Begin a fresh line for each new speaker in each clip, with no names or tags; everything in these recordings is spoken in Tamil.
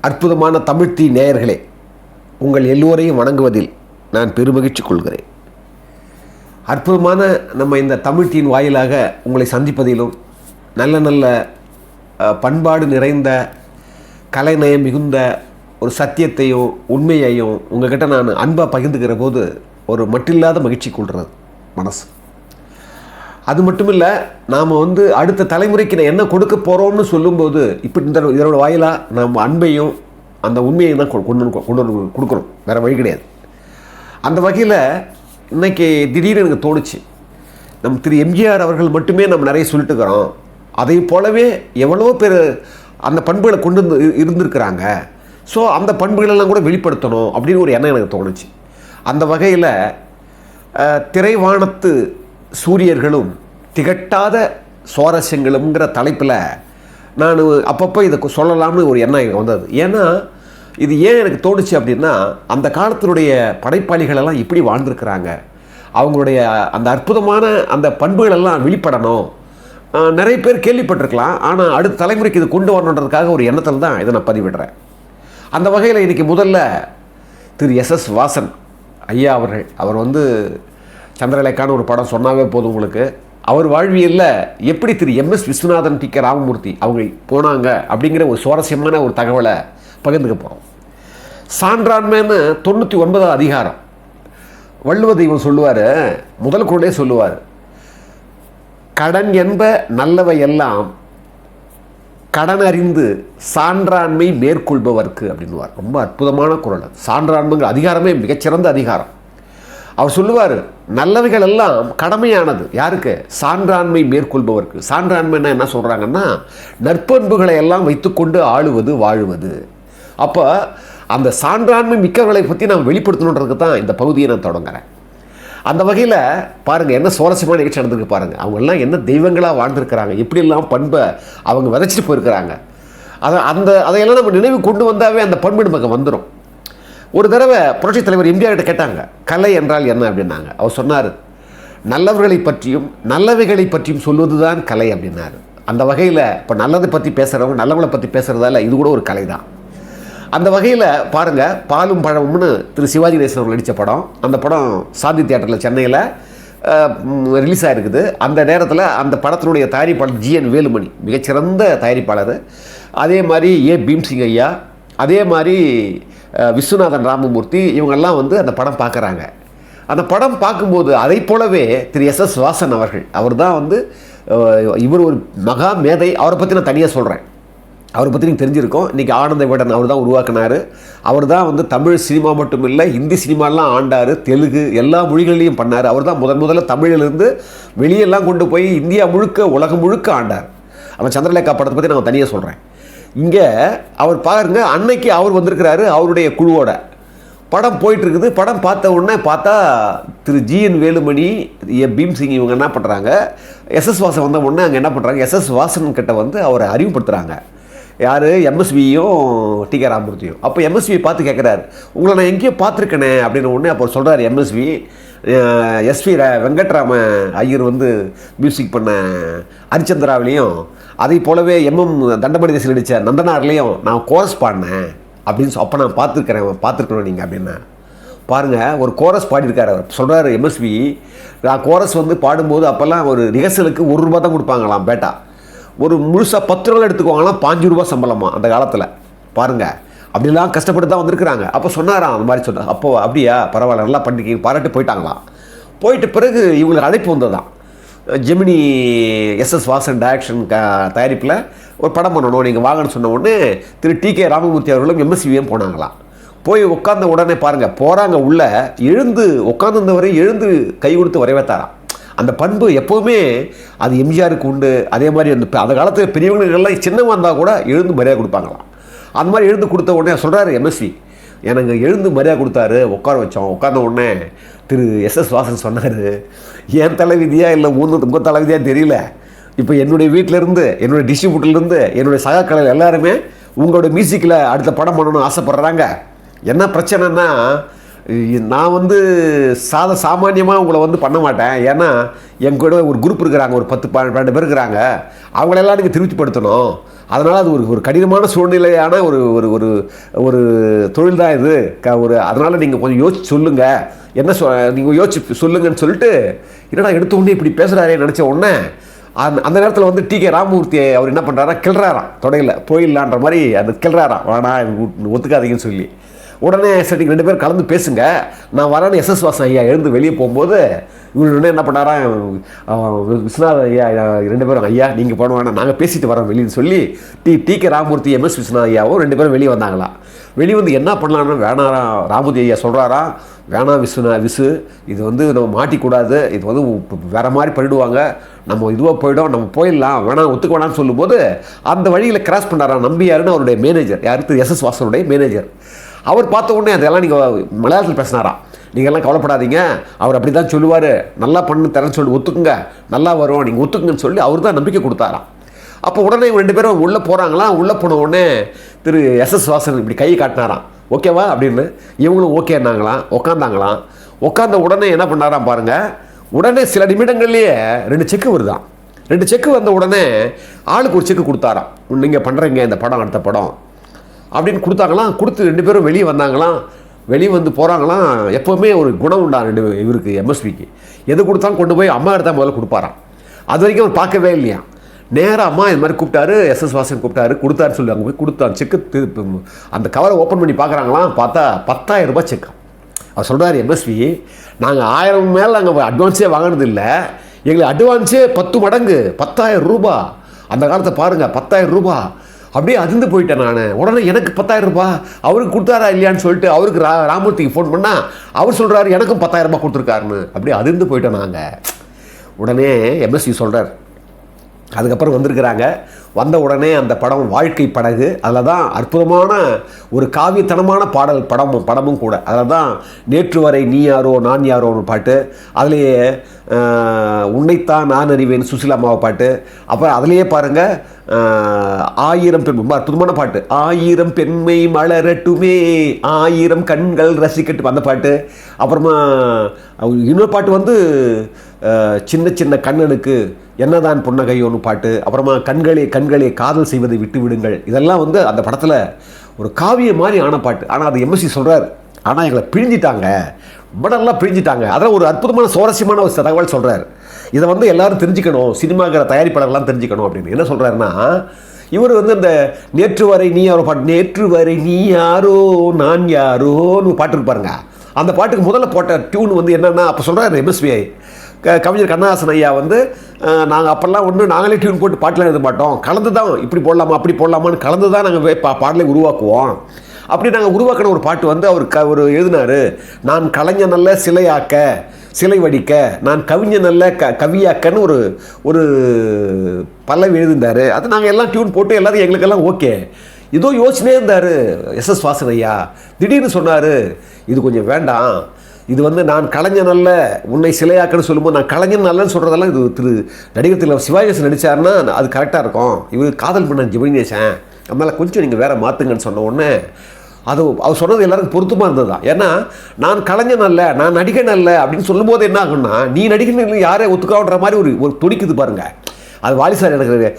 அற்புதமான தமிழ்த்தி நேயர்களே, உங்கள் எல்லோரையும் வணங்குவதில் நான் பெருமகிழ்ச்சி கொள்கிறேன். அற்புதமான நம்ம இந்த தமிழ்த்தியின் வாயிலாக உங்களை சந்திப்பதிலும் நல்ல நல்ல பண்பாடு நிறைந்த கலைநயம் மிகுந்த ஒரு சத்தியத்தையும் உண்மையையும் உங்கள்கிட்ட நான் அன்பாக பகிர்ந்துக்கிற போது ஒரு மட்டில்லாத மகிழ்ச்சி கொள்கிறது மனசு. அது மட்டும் இல்லை, நாம் அடுத்த தலைமுறைக்கு நான் என்ன கொடுக்க போகிறோம்னு சொல்லும்போது இப்படி இதனோட வாயிலாக நம்ம அன்பையும் அந்த உண்மையை தான் கொண்டு கொடுக்கணும், வேறு வழி கிடையாது. அந்த வகையில் இன்றைக்கி திடீர்னு எனக்கு தோணுச்சு, நம்ம திரு எம்ஜிஆர் அவர்கள் மட்டுமே நம்ம நிறைய சொல்லிட்டு இருக்கிறோம், அதை போலவே எவ்வளோ பேர் அந்த பண்புகளை கொண்டு இருந்திருக்கிறாங்க. ஸோ அந்த பண்புகளெல்லாம் கூட வெளிப்படுத்தணும் அப்படின்னு ஒரு எண்ணம் எனக்கு தோணுச்சு. அந்த வகையில் திரைவானத்து சூரியர்களும் திகட்டாத சுவாரஸ்யங்களுங்கிற தலைப்பில் நான் அப்பப்போ இதை சொல்லலாம்னு ஒரு எண்ணம் எனக்கு வந்தது. ஏன்னா இது ஏன் எனக்கு தோணுச்சு அப்படின்னா, அந்த காலத்தினுடைய படைப்பாளிகளெல்லாம் இப்படி வாழ்ந்துருக்கிறாங்க, அவங்களுடைய அந்த அற்புதமான அந்த பண்புகளெல்லாம் வெளிப்படணும். நிறைய பேர் கேள்விப்பட்டிருக்கலாம், ஆனால் அடுத்த தலைமுறைக்கு இது கொண்டு வரணுன்றதுக்காக ஒரு எண்ணத்தில் தான் இதை நான் பதிவிடுறேன். அந்த வகையில் இன்றைக்கி முதல்ல திரு எஸ்.எஸ். வாசன் ஐயா அவர்கள், அவர் சந்திரலேகான்னு ஒரு படம் சொன்னாவே போதும் உங்களுக்கு. அவர் வாழ்வியலில் எப்படி திரு எம்.எஸ். விஸ்வநாதன், டி.கே. ராமமூர்த்தி அவங்க போனாங்க அப்படிங்கிற ஒரு சுவாரஸ்யமான ஒரு தகவலை பகிர்ந்துக்க போகிறோம். சான்றாண்மைன்னு 99வது அதிகாரம் வள்ளுவ தெய்வம் சொல்லுவார், முதல் குறளே சொல்லுவார், கடன் என்ப நல்லவை எல்லாம் கடன் அறிந்து சான்றாண்மை மேற்கொள்பவர்க்கு அப்படின்னுவார். ரொம்ப அற்புதமான குறள். சான்றாண்மைங்கிற அதிகாரமே மிகச்சிறந்த அதிகாரம். அவர் சொல்லுவார், நல்லவைகள் எல்லாம் கடமையானது யாருக்கு? சான்றாண்மை மேற்கொள்பவர்க்கு. சான்றாண்மைன்னா என்ன சொல்கிறாங்கன்னா, நற்பண்புகளை எல்லாம் வைத்துக்கொண்டு ஆளுவது வாழுவது. அப்போ அந்த சான்றாண்மை மிக்கவர்களை பற்றி நான் வெளிப்படுத்தணுன்றதுக்கு தான் இந்த பகுதியை நான் தொடங்குறேன். அந்த வகையில் பாருங்கள், என்ன சுவாரஸ்யமான நிகழ்ச்சி நடந்திருக்கு பாருங்கள். அவங்கெல்லாம் என்ன தெய்வங்களாக வாழ்ந்துருக்கிறாங்க, எப்படியெல்லாம் பண்பை அவங்க விதைச்சிட்டு போயிருக்கிறாங்க. அதையெல்லாம் நம்ம நினைவு கொண்டு வந்தாவே அந்த பண்பு நமக்கு வந்துடும். ஒரு தடவை புரட்சித் தலைவர் எம்ஜிஆர் கிட்ட கேட்டாங்க, கலை என்றால் என்ன அப்படின்னாங்க. அவர் சொன்னார், நல்லவர்களை பற்றியும் நல்லவைகளை பற்றியும் சொல்வது தான் கலை அப்படின்னாரு. அந்த வகையில் இப்போ நல்லதை பற்றி பேசுகிறவங்க நல்லவங்களை பற்றி பேசுகிறதால இது கூட ஒரு கலை தான். அந்த வகையில் பாருங்கள், பாலும் பழமும்னு திரு சிவாஜி கணேசன் அவர்கள் நடித்த படம். அந்த படம் சாந்தி தியேட்டரில் சென்னையில் ரிலீஸ் ஆகிருக்குது. அந்த நேரத்தில் அந்த படத்தினுடைய தயாரிப்பாளர் ஜி.என். வேலுமணி, மிகச்சிறந்த தயாரிப்பாளர். அதே மாதிரி பீம்சிங் ஐயா, அதே மாதிரி விஸ்வநாதன் ராமமூர்த்தி, இவங்கெல்லாம் அந்த படம் பார்க்குறாங்க. அந்த படம் பார்க்கும்போது அதை போலவே திரு எஸ்.எஸ். வாசன் அவர்கள், அவர் தான் இவர் ஒரு மகா மேதை. அவரை பற்றி நான் தனியாக சொல்கிறேன். அவரை பற்றி நீங்கள் தெரிஞ்சிருக்கோம். இன்றைக்கி ஆனந்த விகடன் அவர் தான் உருவாக்கினார். அவர் தான் தமிழ் சினிமா மட்டும் இல்லை, ஹிந்தி சினிமாலாம் ஆண்டார், தெலுங்கு எல்லா மொழிகள்லையும் பண்ணார். அவர் தான் முதல்ல தமிழிலிருந்து வெளியெல்லாம் கொண்டு போய் இந்தியா முழுக்க உலகம் முழுக்க ஆண்டார். அவன் சந்திரலேகா படத்தை பற்றி நான் தனியாக சொல்கிறேன். இங்கே அவர் பாருங்க, அன்னைக்கு அவர் வந்திருக்கிறாரு அவருடைய குழுவோட. படம் போயிட்டுருக்குது. படம் பார்த்த உடனே பார்த்தா திரு ஜி.என். வேலுமணி, பீம்சிங் இவங்க என்ன பண்ணுறாங்க, எஸ்.எஸ். வாசன் வந்த உடனே அங்கே என்ன பண்ணுறாங்க, எஸ்.எஸ். வாசன் கிட்ட அவரை அறிவுப்படுத்துகிறாங்க. யார்? எம்எஸ்வியும் டி.கே. ராமமூர்த்தியும். அப்போ எம்எஸ்வியை பார்த்து கேட்குறாரு, உங்களை நான் எங்கேயோ பார்த்துருக்கேனே அப்படின்னு உடனே அப்போ சொல்கிறார் எம்எஸ்வி, எஸ்வி வெங்கட்ராம ஐயர் மியூசிக் பண்ண ஹரிச்சந்திராவிலையும் அதை போலவே எம்எம் தண்டமணி தேசில் நடித்த நந்தனார்லேயும் நான் கோரஸ் பாடினேன் அப்படின்னு அப்போ நான் பார்த்துருக்கணும் நீங்கள் அப்படின்னா. பாருங்கள், ஒரு கோரஸ் பாடியிருக்காரு. அவர் சொல்கிறாரு எம்எஸ்வி, நான் கோரஸ் பாடும்போது அப்போல்லாம் ஒரு ரிஹர்சலுக்கு ₹1 தான் கொடுப்பாங்களாம் பேட்டா. ஒரு முழுசாக 10 நாள் எடுத்துக்குவாங்களாம், ₹5 சம்பளமா அந்த காலத்தில். பாருங்கள், அப்படிலாம் கஷ்டப்பட்டு தான் வந்திருக்கிறாங்க. அப்போ சொன்னாராம், அந்த மாதிரி சொன்னார். அப்போது அப்படியா, பரவாயில்ல, நல்லா பண்ணிருக்கீங்க பாராட்டு போயிட்டாங்களாம். போயிட்டு பிறகு இவங்களுக்கு அழைப்பு வந்ததுதான், ஜெமினி எஸ்.எஸ். வாசன் டைரக்ஷன் தயாரிப்பில் ஒரு படம் பண்ணணும், நீங்கள் வாங்கன்னு சொன்ன உடனே திரு டி.கே. ராமமூர்த்தி அவர்களும் எம்எஸ்வியும் போனாங்களாம். போய் உட்கார்ந்த உடனே பாருங்கள், போகிறாங்க உள்ளே, எழுந்து உட்காந்துருந்தவரை எழுந்து கை கொடுத்து வரவேற்றாராம். அந்த பண்பு எப்போவுமே அது எம்ஜிஆருக்கு உண்டு. அதே மாதிரி அந்த காலத்தில் பெரியவங்களுக்கெல்லாம் சின்னமாக இருந்தால் கூட எழுந்து மரியாதை கொடுப்பாங்களாம். அந்த மாதிரி எழுந்து கொடுத்த உடனே சொல்கிறாரு எம்எஸ்வி, எனக்கு எழுந்து மரியாதை கொடுத்தாரு, உட்கார வச்சோம். உட்கார்ந்த உடனே திரு எஸ்.எஸ். வாசன் சொன்னார், என் தலைவிதியா இல்லை உங்கள் தலைவிதியாக தெரியல, இப்போ என்னுடைய வீட்டிலேருந்து, என்னுடைய டிஸ்ட்ரிபியூட்டர்லேருந்து, என்னுடைய சகாக்கலையில் எல்லாருமே உங்களோட மியூசிக்கில் அடுத்த படம் பண்ணணும்னு ஆசைப்பட்றாங்க. என்ன பிரச்சனைன்னா, நான் வந்து சாமானியமாக உங்களை வந்து பண்ண மாட்டேன். ஏன்னா என் கூட ஒரு குரூப் இருக்கிறாங்க, ஒரு 10-12 பேர் இருக்கிறாங்க, அவங்களெல்லாம் நீங்கள் திருப்திப்படுத்தணும். அதனால் அது ஒரு கடினமான சூழ்நிலையான ஒரு ஒரு ஒரு ஒரு தொழில் தான் இது. அதனால் நீங்கள் கொஞ்சம் யோசிச்சு சொல்லுங்கள், என்ன நீங்கள் யோசிச்சு சொல்லுங்கன்னு சொல்லிட்டு, என்னடா எடுத்த உடனே இப்படி பேசுகிறாரே நினச்ச உடனே அந்த நேரத்தில் வந்து டி.கே. ராமமூர்த்தி அவர் என்ன பண்ணுறாரா, கிளறாராம் தொடையில் போயிடலான்ற மாதிரி அது கிளறாராம், வேணா ஒத்துக்காதீங்கன்னு சொல்லி. உடனே சரி 2 பேர் கலந்து பேசுங்க, நான் வரேன்னு எஸ்.எஸ். வாசன் ஐயா எழுந்து வெளியே போகும்போது இவர் உடனே என்ன பண்ணாரா, விஸ்வநாத ஐயா 2 பேரும், ஐயா நீங்கள் போன வேணாம், நாங்கள் பேசிட்டு வரோம் வெளின்னு சொல்லி டி.கே. ராமமூர்த்தி எம்.எஸ். விஸ்வநாத ஐயாவும் 2 பேரும் வெளியே வந்தாங்களாம். வெளியே வந்து என்ன பண்ணலான்னு, வேணாம் ராமமூர்த்தி ஐயா சொல்கிறாராம், வேணாம் விசு, இது வந்து நம்ம மாட்டிக்கூடாது, இது வந்து வேறு மாதிரி பண்ணிடுவாங்க, நம்ம இதுவாக போயிடும், நம்ம போயிடலாம், வேணாம் ஒத்துக்க வேணான்னு சொல்லும்போது அந்த வழியில் கிராஸ் பண்ணாராம் நம்பியாருன்னு அவருடைய மேனேஜர், யாருக்கு எஸ்.எஸ். வாசனுடைய மேனேஜர். அவர் பார்த்த உடனே அதெல்லாம் நீங்கள் மலையாளத்தில் பேசினாராம், நீங்கள்லாம் கவலைப்படாதீங்க, அவர் அப்படி தான் சொல்லுவார், நல்லா பண்ணு தரேன்னு சொல்லி ஒத்துக்குங்க, நல்லா வரும், நீங்கள் ஒத்துக்குங்கன்னு சொல்லி அவர் தான் நம்பிக்கை கொடுத்தாராம். அப்போ உடனே 2 பேரும் உள்ளே போகிறாங்களாம். உள்ளே போன உடனே திரு எஸ்.எஸ். வாசன் இப்படி கை காட்டினாராம், ஓகேவா அப்படின்னு. இவங்களும் ஓகேன்னாங்களாம், உட்காந்தாங்களாம். உட்காந்த உடனே என்ன பண்ணாராம் பாருங்கள், உடனே சில நிமிடங்கள்லேயே 2 செக்கு வருதான். 2 செக்கு வந்த உடனே ஆளுக்கு ஒரு செக்கு கொடுத்தாராம், நீங்கள் பண்ணுறீங்க இந்த படம், அடுத்த படம் அப்படின்னு கொடுத்தாங்களாம். கொடுத்து 2 பேரும் வெளியே வந்தாங்களாம். வெளியே வந்து போகிறாங்களாம். எப்போவுமே ஒரு குணம் உண்டா இவருக்கு, எம்எஸ்விக்கு எது கொடுத்தாலும் கொண்டு போய் அம்மா எடுத்தால் முதல்ல கொடுப்பாராம். அது வரைக்கும் அவர் பார்க்கவே இல்லையா. நேராக அம்மா இது மாதிரி கூப்பிட்டாரு, எஸ்.எஸ். வாசன் கூப்பிட்டாரு, கொடுத்தாரு சொல்லி அங்கே போய் கொடுத்தான் செக்கு. அந்த கவரை ஓப்பன் பண்ணி பார்க்குறாங்களாம். பார்த்தா 10,000 ரூபாய் செக்கு. அவர் சொல்கிறார், எம்எஸ்வி நாங்கள் 1000 மேலே நாங்கள் அட்வான்ஸே வாங்கினது இல்லை, எங்களுக்கு அட்வான்ஸே 10 மடங்கு 10,000 ரூபா. அந்த காலத்தை பாருங்கள், 10,000 ரூபா. அப்படியே அதிர்ந்து போயிட்டேன் நான். உடனே எனக்கு 10,000 ரூபாய் அவருக்கு கொடுத்தாரா இல்லையான்னு சொல்லிட்டு அவருக்கு ராமமூர்த்திக்கு ஃபோன் பண்ணால் அவர் சொல்கிறாரு எனக்கும் 10,000 ரூபாய் கொடுத்துருக்காருன்னு. அப்படியே அதிர்ந்து போயிட்டோம் நாங்கள். உடனே எம்எஸ்வி சொல்கிறார், அதுக்கப்புறம் வந்திருக்கிறாங்க. வந்த உடனே அந்த படம் வாழ்க்கை படகு, அதில் தான் அற்புதமான ஒரு காவியத்தனமான படமும் கூட. அதில் தான் நேற்று வரை நீ யாரோ நான் யாரோன்னு பாட்டு, அதுலேயே உன்னைத்தான் நான் அறிவேன் சுசிலாமாவை பாட்டு. அப்புறம் அதுலேயே பாருங்கள் 1000 பெண், ரொம்ப அற்புதமான பாட்டு, 1000 பெண்மை மலரட்டுமே 1000 கண்கள் ரசிக்கட்டும் அந்த பாட்டு. அப்புறமா இன்னொரு பாட்டு வந்து சின்ன சின்ன கண்ணனுக்கு என்னதான் புன்னகையோன்னு பாட்டு. அப்புறமா கண்களே காதல் செய்வதை விட்டு விடுங்கள். இதெல்லாம் வந்து அந்த படத்தில் ஒரு காவிய மாதிரி ஆன பாட்டு. ஆனால் அது எம்எஸ்சி சொல்கிறார், ஆனால் எங்களை பிழிஞ்சிட்டாங்க, ரொம்ப நல்லா பிழிஞ்சிட்டாங்க. அதில் ஒரு அற்புதமான சுவாரஸ்யமான ஒரு தகவல் சொல்கிறார். இதை வந்து எல்லோரும் தெரிஞ்சுக்கணும், சினிமாங்கிற தயாரிப்பாளர்லாம் தெரிஞ்சுக்கணும் அப்படின்னு. என்ன சொல்கிறாருன்னா, இவர் வந்து இந்த நேற்று வரை நீ யாரோ பாட்டு, நேற்று வரை நீ யாரோ நான் யாரோன்னு பாட்டு இருப்பாருங்க. அந்த பாட்டுக்கு முதல்ல போட்ட டியூன் வந்து என்னென்னா, அப்போ சொல்கிறார் எம்எஸ்விஐ கவிஞர் கண்ணதாசன் ஐயா வந்து, நாங்கள் அப்போல்லாம் நாங்களே டியூன் போட்டு பாட்டில் எழுத மாட்டோம், கலந்து தான் இப்படி போடலாமா அப்படி போடலாமான்னு கலந்து தான் நாங்கள் பாடலை உருவாக்குவோம். அப்படி நாங்கள் உருவாக்கின ஒரு பாட்டு வந்து அவர் எழுதினார், நான் கலைஞன் நல்ல சிலை வடிக்க, நான் கவிஞன் நல்ல கவியாக்கன்னு ஒரு பல்லவி எழுதியிருந்தார். அது நாங்கள் எல்லாம் டியூன் போட்டு எல்லாரும் எங்களுக்கெல்லாம் ஓகே. ஏதோ யோசனையே இருந்தார் எஸ்.எஸ். வாசன் ஐயா. திடீர்னு சொன்னார், இது கொஞ்சம் வேண்டாம், இது வந்து நான் கலைஞன் அல்ல உன்னை சிலையாக்கன்னு சொல்லும்போது நான் கலைஞன் நல்லன்னு சொல்கிறதெல்லாம் இது திரு நடிகர் சிவாஜி நடித்தாருன்னா அது கரெக்டாக இருக்கும். இவர் காதல் பண்ண ஜெமினேஷன், அதனால் கொஞ்சம் நீங்கள் வேறு மாற்றுங்கன்னு சொன்ன உடனே அவர் சொன்னது எல்லாருக்கும் பொருத்தமாக இருந்தது தான். ஏன்னா நான் கலைஞன் அல்ல நான் நடிகன் அல்ல அப்படின்னு சொல்லும்போது என்ன ஆகுன்னா, நீ நடிகன் யாரே ஒத்துக்கான்ற மாதிரி ஒரு துடிக்குது பாருங்கள். அது வாலி சார் எனக்கு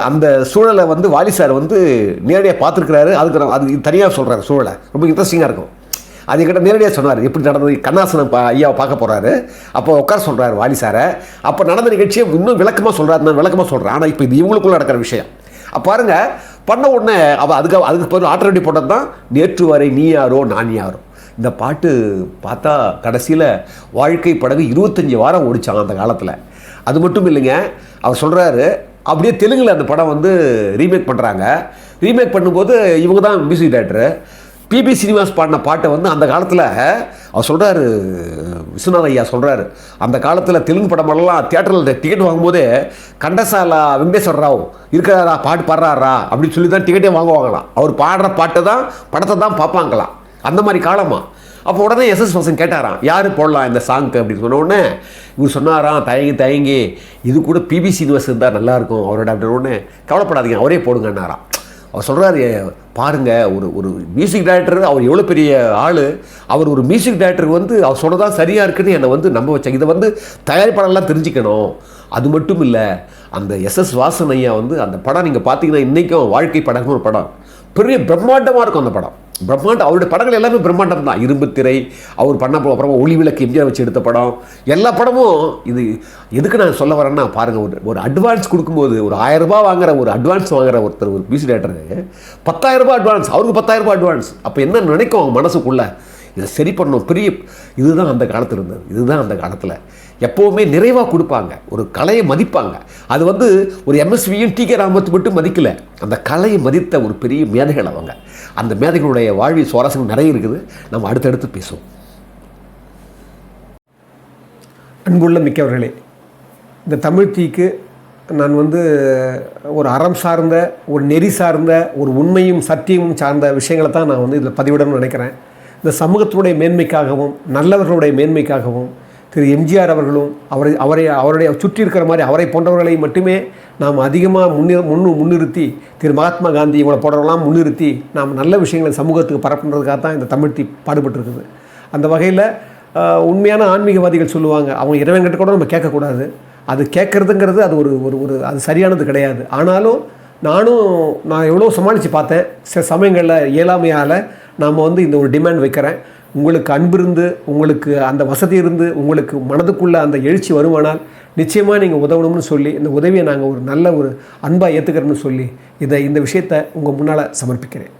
அந்த சூழலை வந்து வாலி சார் வந்து நேரடியாக பார்த்துருக்கிறாரு. அது தனியாக சொல்கிறாரு சூழலை, ரொம்ப இன்ட்ரெஸ்டிங்காக இருக்கும். அது என்கிட்ட நேரடியாக சொன்னார் எப்படி நடந்தது. கண்ணாசனம் ஐயாவை பார்க்க போகிறாரு, அப்போ உட்கார சொல்கிறார் வாலி சாரை. அப்போ நடந்த நிகழ்ச்சியை இன்னும் விளக்கமாக சொல்கிறார், நான் விளக்கமாக சொல்கிறேன். ஆனால் இப்போ இது இவங்களுக்குள்ள நடக்கிற விஷயம். அப்போ பாருங்கள், பண்ண உடனே அதுக்கு பிறகு ஆட்டோடி போட்டது தான் நேற்று வரை நீ யாரோ நான் யாரோ. இந்த பாட்டு பார்த்தா கடைசியில் வாழ்க்கை படகு 25 வாரம் ஓடிச்சாங்க அந்த காலத்தில். அது மட்டும் இல்லைங்க, அவர் சொல்கிறாரு அப்படியே தெலுங்கில் அந்த படம் வந்து ரீமேக் பண்ணுறாங்க. ரீமேக் பண்ணும்போது இவங்க தான் மியூசிக் டைரக்டரு. பிபி சீனிவாஸ் பாடின பாட்டை வந்து அந்த காலத்தில் அவர் சொல்கிறாரு, விஸ்வநாத ஐயா சொல்கிறாரு, அந்த காலத்தில் தெலுங்கு படமெல்லாம் தியேட்டரில் டிக்கெட் வாங்கும்போதே கண்டசாலா வெங்கடேஸ்வர ராவ் இருக்கிறாரா பாட்டு பாடுறாரா அப்படின்னு சொல்லி தான் டிக்கெட்டே வாங்குவாங்களாம். அவர் பாடுற பாட்டை தான் படத்தை தான் பார்ப்பாங்களாம், அந்த மாதிரி காலமாக. அப்போ உடனே எஸ்.எஸ். வாசன் கேட்டாராம், யார் போடலாம் இந்த சாங்க்கு அப்படின்னு சொன்ன உடனே இவர் சொன்னாராம் தயங்கி இது கூட பிபி சீனிவாஸ் இருந்தால் நல்லாயிருக்கும் அவரோட. அப்படின்னு உடனே கவலைப்படாதீங்க அவரே போடுங்கன்னாராம். அவர் சொல்கிறாரு, பாருங்கள், ஒரு ஒரு மியூசிக் டைரக்டர், அவர் எவ்வளோ பெரிய ஆள், அவர் ஒரு மியூசிக் டைரக்டர் வந்து அவர் சொன்னதான் சரியாக இருக்குன்னு என்னை வந்து நம்ப வச்சாங்க. இதை வந்து தயாரிப்பாளர்லாம் தெரிஞ்சுக்கணும். அது மட்டும் இல்லை, அந்த எஸ்எஸ் வாசன் ஐயா வந்து அந்த படம் நீங்கள் பார்த்தீங்கன்னா இன்றைக்கும் வாழ்க்கை படம்னு ஒரு படம், பெரிய பிரம்மாண்டமாக இருக்கும் அந்த படம். பிரம்மாண்டம். அவருடைய படங்கள் எல்லாமே பிரம்மாண்டம் தான். இரும்பு திரை அவர் பண்ண அப்புறமா ஒளி விளக்கு எம்ஜிஆர் வச்சு எடுத்த படம், எல்லா படமும். இது எதுக்கு நான் சொல்ல வரேன்னா பாருங்கள், ஒரு அட்வான்ஸ் கொடுக்கும்போது ஒரு 1000 ரூபாய் வாங்குற, ஒரு அட்வான்ஸ் வாங்குற ஒருத்தர், ஒரு மியூசிக் டைரக்டருக்கு 10,000 ரூபாய் அட்வான்ஸ், அவருக்கு 10,000 ரூபாய் அட்வான்ஸ். அப்போ என்ன நினைக்கும் அவங்க மனசுக்குள்ளே, இதை சரி பண்ணணும். பெரிய இதுதான் அந்த காலத்தில் இருந்தது. இதுதான் அந்த காலத்தில் எப்போவுமே நிறைவாக கொடுப்பாங்க, ஒரு கலையை மதிப்பாங்க. அது வந்து ஒரு எம்எஸ்வியும் டி.கே. ராமத்து மட்டும் மதிக்கலை, அந்த கலையை மதித்த ஒரு பெரிய மேதைகள் அவங்க. அந்த மேதைகளுடைய வாழ்வி சுவாரஸ்யம் நிறைய இருக்குது. நம்ம அடுத்தடுத்து பேசுவோம்.
அன்புள்ள மிக்கவர்களே, இந்த தமிழ் தீக்கு நான் வந்து ஒரு அறம் சார்ந்த, ஒரு நெறி சார்ந்த, ஒரு உண்மையும் சத்தியமும் சார்ந்த விஷயங்களை தான் நான் வந்து இதில் பதிவிடணும்னு நினைக்கிறேன். இந்த சமூகத்தினுடைய மேன்மைக்காகவும் நல்லவர்களுடைய மேன்மைக்காகவும் திரு எம்ஜிஆர் அவர்களும் அவருடைய சுற்றி இருக்கிற மாதிரி அவரை போன்றவர்களை மட்டுமே நாம் அதிகமாக முன்னிறுத்தி, திரு மகாத்மா காந்தி இவங்களை போன்றவர்களாம் முன்னிறுத்தி நாம் நல்ல விஷயங்களை சமூகத்துக்கு பரப்புன்றதுக்காக தான் இந்த தமிழ் தீ பாடுபட்டுருக்குது. அந்த வகையில் உண்மையான ஆன்மீகவாதிகள் சொல்லுவாங்க, அவங்க இறைவன்கிட்ட கூட நம்ம கேட்கக்கூடாது. அது கேட்குறதுங்கிறது அது ஒரு அது சரியானது கிடையாது. ஆனாலும் நான் எவ்வளோ சமாளித்து பார்த்தேன். சில சமயங்களில் இயலாமையால் நாம் வந்து இந்த ஒரு டிமாண்ட் வைக்கிறேன். உங்களுக்கு அன்பு இருந்து, உங்களுக்கு அந்த வசதி இருந்து, உங்களுக்கு மனதுக்குள்ளே அந்த எழுச்சி வருமானால் நிச்சயமாக நீங்கள் உதவணும்னு சொல்லி, இந்த உதவியை நாங்கள் ஒரு நல்ல ஒரு அன்பாக ஏற்றுக்கிறோம்னு சொல்லி இந்த விஷயத்தை உங்கள் முன்னால் சமர்ப்பிக்கிறேன்.